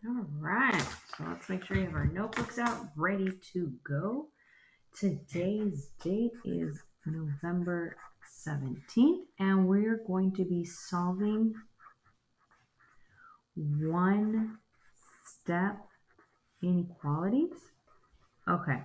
All right, so let's make sure you have our notebooks out ready to go. Today's date is November 17th, and we're going to be solving one step inequalities. Okay,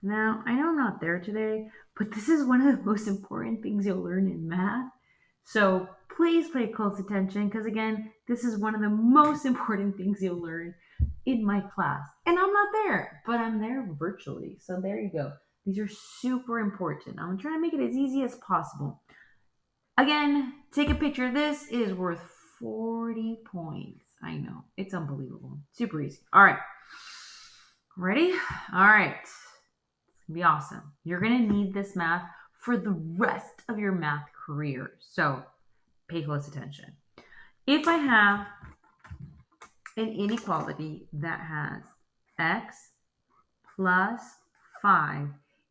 now I know I'm not there today, but this is one of the most important things you'll learn in math. So please pay close attention because, again, this is one of the most important things you'll learn in my class. And I'm not there, but I'm there virtually. So there you go. These are super important. I'm trying to make it as easy as possible. Again, take a picture. This is worth 40 points. I know. It's unbelievable. Super easy. All right. Ready? All right. It's going to be awesome. You're going to need this math for the rest of your math career. So pay close attention. If I have an inequality that has x plus 5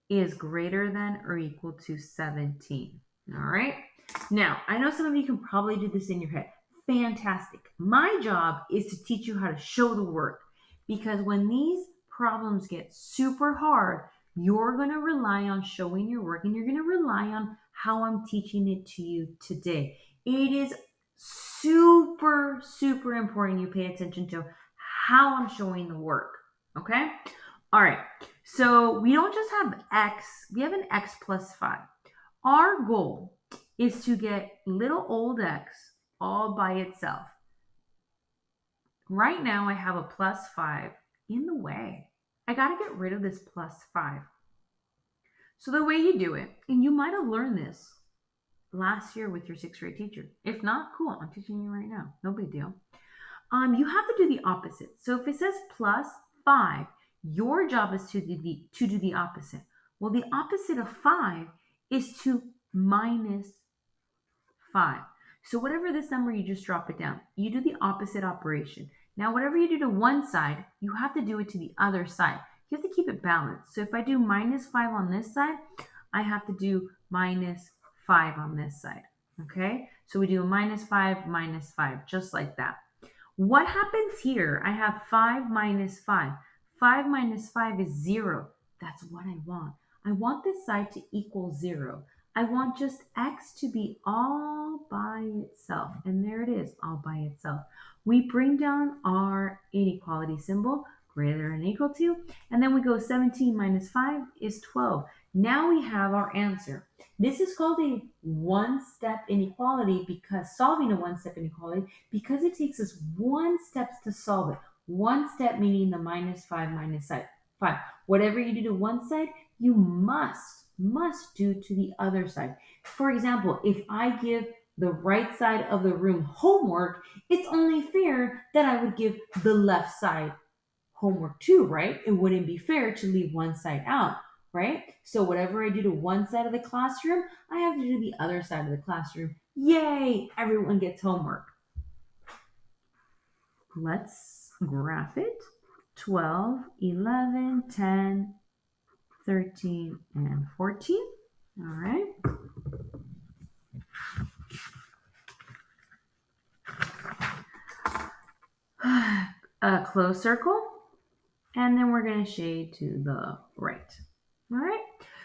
is greater than or equal to 17. All right. Now, I know some of you can probably do this in your head. Fantastic. My job is to teach you how to show the work because when these problems get super hard, you're going to rely on showing your work and you're going to rely on how I'm teaching it to you today. It is super, super important you pay attention to how I'm showing the work. Okay? All right. So we don't just have x, we have an x plus 5. Our goal is to get little old x all by itself. Right now I have a plus 5 in the way. I got to get rid of this plus 5. So the way you do it, and you might have learned this last year with your 6th grade teacher. If not, cool, I'm teaching you right now. No big deal. You have to do the opposite. So if it says plus 5, your job is to do the opposite. Well, the opposite of 5 is to minus 5. So whatever this number, you just drop it down. You do the opposite operation. Now, whatever you do to one side, you have to do it to the other side. You have to keep it balanced. So if I do minus 5 on this side, I have to do minus 5 on this side. Okay? So we do a minus 5, just like that. What happens here? I have 5 minus 5. 5 minus 5 is 0. That's what I want. I want this side to equal 0. I want just x to be all by itself. And there it is, all by itself. We bring down our inequality symbol, greater than or equal to, and then we go 17 minus 5 is 12. Now we have our answer. This is called a one-step inequality because solving a one-step inequality because it takes us 1 step to solve it. 1 step meaning the minus 5 minus 5. Whatever you do to one side, you must do to the other side. For example, if I give the right side of the room homework, it's only fair that I would give the left side homework too, right? It wouldn't be fair to leave one side out, right? So whatever I do to one side of the classroom, I have to do the other side of the classroom. Yay! Everyone gets homework. Let's graph it. 12, 11, 10, 13, and 14. All right. A closed circle. And then we're going to shade to the right. All right.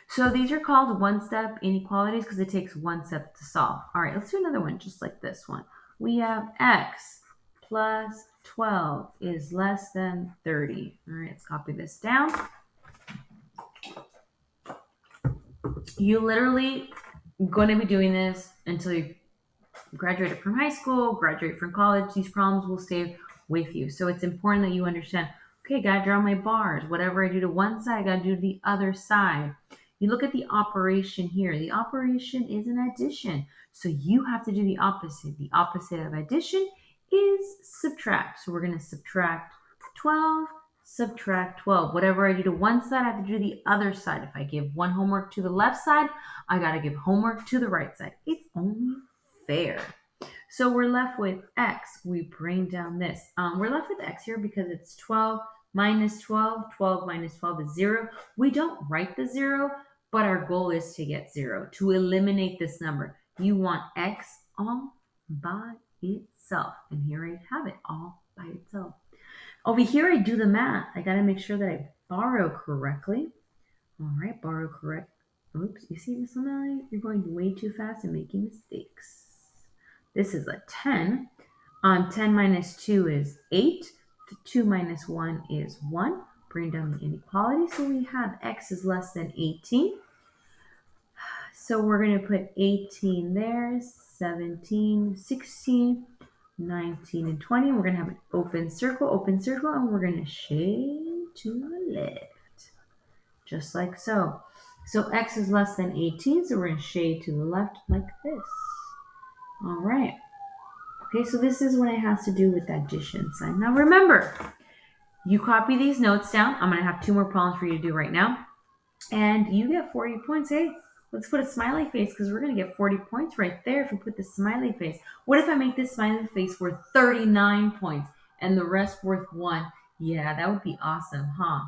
So these are called one-step inequalities because it takes 1 step to solve. All right, let's do another one just like this one. We have x plus 12 is less than 30. All right, let's copy this down. You literally going to be doing this until you graduate from high school, graduate from college. These problems will stay with you. So it's important that you understand, okay, got to draw my bars. Whatever I do to one side, I got to do to the other side. You look at the operation here. The operation is an addition. So you have to do the opposite. The opposite of addition is subtract. So we're going to subtract 12, subtract 12. Whatever I do to one side, I have to do the other side. If I give one homework to the left side, I got to give homework to the right side. It's only fair. So we're left with x. We bring down this. We're left with x here because it's 12 minus 12. 12 minus 12 is 0. We don't write the 0, but our goal is to get 0, to eliminate this number. You want x all by itself. And here I have it, all by itself. Over here, I do the math. I got to make sure that I borrow correctly. All right, borrow correct. Oops, you see this one? You're going way too fast and making mistakes. This is a 10. 10 minus 2 is 8. 2 minus 1 is 1. Bring down the inequality. So we have x is less than 18. So we're going to put 18 there, 17, 16, 19, and 20. We're going to have an open circle, and we're going to shade to the left, just like so. So x is less than 18, so we're going to shade to the left like this. All right. Okay, so this is what it has to do with that addition sign. Now remember, you copy these notes down. I'm going to have 2 more problems for you to do right now. And you get 40 points. Hey, let's put a smiley face because we're going to get 40 points right there if we put the smiley face. What if I make this smiley face worth 39 points and the rest worth 1? Yeah, that would be awesome, huh?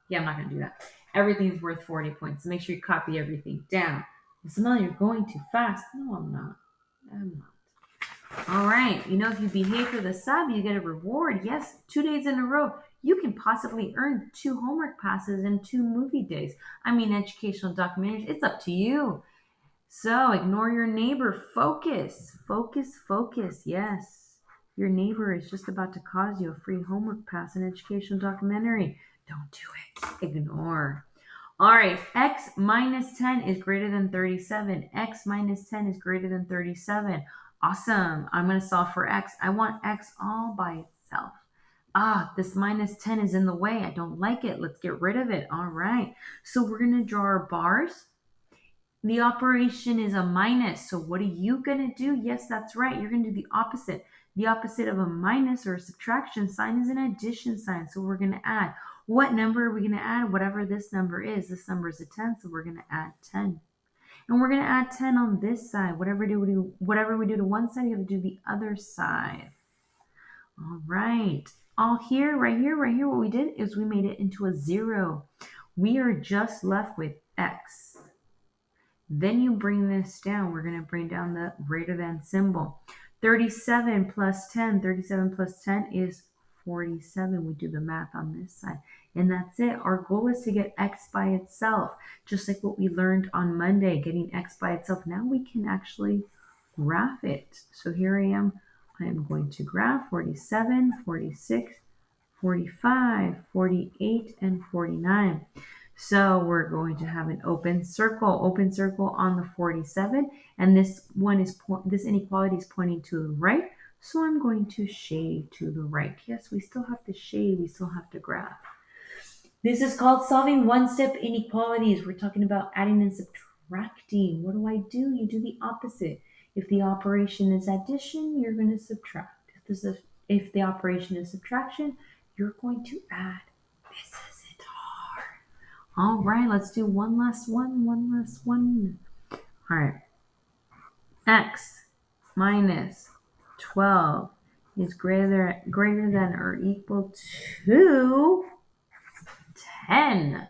Yeah, I'm not going to do that. Everything's worth 40 points. So make sure you copy everything down. Samantha, you're going too fast. No, I'm not. All right. If you behave for the sub, you get a reward. Yes, 2 days in a row. You can possibly earn 2 homework passes and 2 movie days. Educational documentaries. It's up to you. So ignore your neighbor. Focus. Focus, focus. Yes. Your neighbor is just about to cause you a free homework pass and educational documentary. Don't do it. Ignore. All right, x minus 10 is greater than 37. X minus 10 is greater than 37. Awesome. I'm going to solve for x. I want x all by itself. This minus 10 is in the way. I don't like it. Let's get rid of it. All right. So we're going to draw our bars. The operation is a minus. So what are you going to do? Yes, that's right. You're going to do the opposite. The opposite of a minus or a subtraction sign is an addition sign. So we're going to add. What number are we going to add? Whatever this number is. This number is a 10, so we're going to add 10. And we're going to add 10 on this side. Whatever we do to one side, you have to do the other side. All right. All here, right here, what we did is we made it into a 0. We are just left with x. Then you bring this down. We're going to bring down the greater than symbol. 37 plus 10. 37 plus 10 is 47. We do the math on this side. And that's it. Our goal is to get x by itself, just like what we learned on Monday, getting x by itself. Now we can actually graph it. So here I am. I am going to graph 47, 46, 45, 48, and 49. So we're going to have an open circle on the 47, and this inequality is pointing to the right. So I'm going to shade to the right. Yes, we still have to shade. We still have to graph. This is called solving one-step inequalities. We're talking about adding and subtracting. What do? You do the opposite. If the operation is addition, you're going to subtract. If the operation is subtraction, you're going to add. This isn't hard. All right, let's do one last one. All right. X minus 12 is greater than or equal to 10.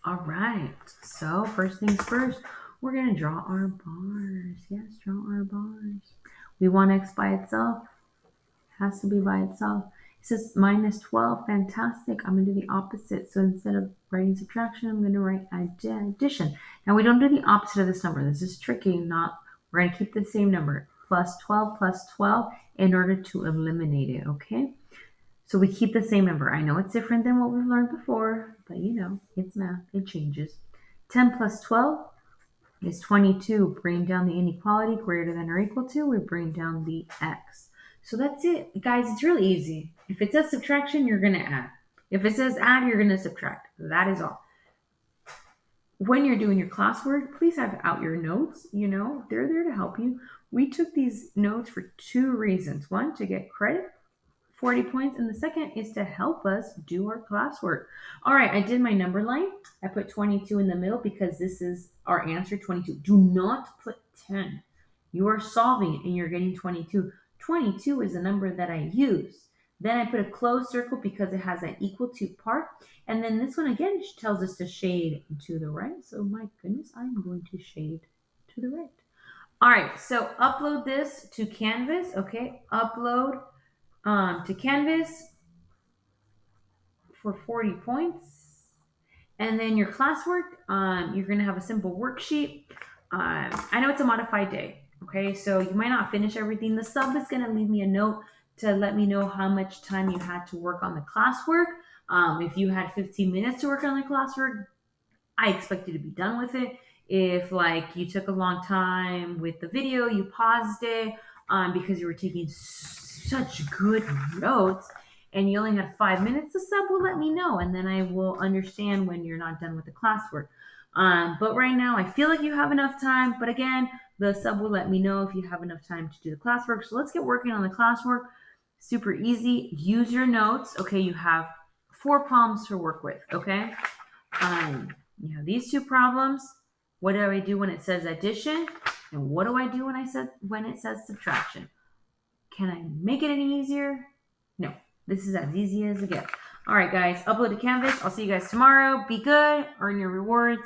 All right, so first things first, we're going to draw our bars. Yes, draw our bars. We want x by itself. It has to be by itself. It says minus 12. Fantastic. I'm going to do the opposite. So instead of writing subtraction, I'm going to write addition. Now we don't do the opposite of this number. This is tricky. We're going to keep the same number. Plus 12 in order to eliminate it, okay? So we keep the same number. I know it's different than what we've learned before, but it's math. It changes. 10 plus 12 is 22. Bring down the inequality greater than or equal to. We bring down the x. So that's it. Guys, it's really easy. If it says subtraction, you're going to add. If it says add, you're going to subtract. That is all. When you're doing your classwork, please have out your notes. They're there to help you. We took these notes for 2 reasons. One, to get credit, 40 points, and the second is to help us do our classwork. All right, I did my number line. I put 22 in the middle because this is our answer, 22. Do not put 10. You are solving and you're getting 22. 22 is the number that I use. Then I put a closed circle because it has an equal to part. And then this one again tells us to shade to the right. So my goodness, I'm going to shade to the right. All right, so upload this to Canvas. Okay, upload to Canvas for 40 points. And then your classwork, you're going to have a simple worksheet. I know it's a modified day, okay? So you might not finish everything. The sub is going to leave me a note to let me know how much time you had to work on the classwork. If you had 15 minutes to work on the classwork, I expect you to be done with it. If like you took a long time with the video, you paused it because you were taking such good notes and you only had 5 minutes, the sub will let me know and then I will understand when you're not done with the classwork. But right now, I feel like you have enough time. But again, the sub will let me know if you have enough time to do the classwork. So let's get working on the classwork. Super easy. Use your notes. Okay, you have 4 problems to work with. Okay. You have these 2 problems. What do I do when it says addition? And what do I do when it says subtraction? Can I make it any easier? No. This is as easy as it gets. All right, guys. Upload to Canvas. I'll see you guys tomorrow. Be good. Earn your rewards.